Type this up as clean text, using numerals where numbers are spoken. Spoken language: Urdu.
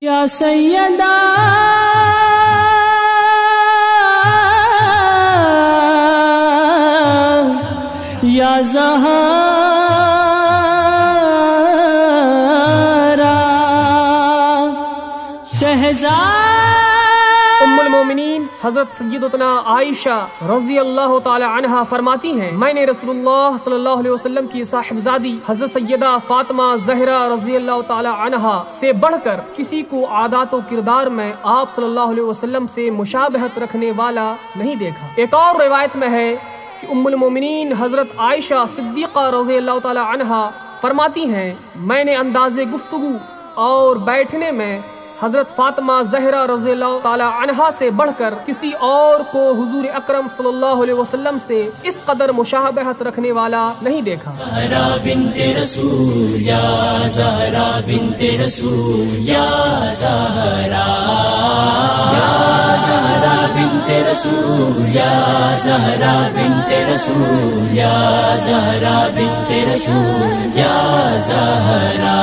یا سیدہ یا زہرا شہزاد ام المومنین حضرت سیدتنا عائشہ رضی اللہ تعالی عنہا فرماتی ہیں، میں نے رسول اللہ صلی اللہ علیہ وسلم کی صاحبزادی حضرت سیدہ فاطمہ زہرا رضی اللہ تعالی عنہا سے بڑھ کر کسی کو عادات و کردار میں آپ صلی اللہ علیہ وسلم سے مشابہت رکھنے والا نہیں دیکھا۔ ایک اور روایت میں ہے کہ ام المومنین حضرت عائشہ صدیقہ رضی اللہ تعالی عنہا فرماتی ہیں، میں نے انداز گفتگو اور بیٹھنے میں حضرت فاطمہ زہرا رضی اللہ تعالی عنہا سے بڑھ کر کسی اور کو حضور اکرم صلی اللہ علیہ وسلم سے اس قدر مشابہت رکھنے والا نہیں دیکھا۔ زہرا بنت رسول یا زہرا بنت رسول یا زہرا یا زہرا بنت رسول یا زہرا بنت رسول یا زہرا بنت رسول یا زہرا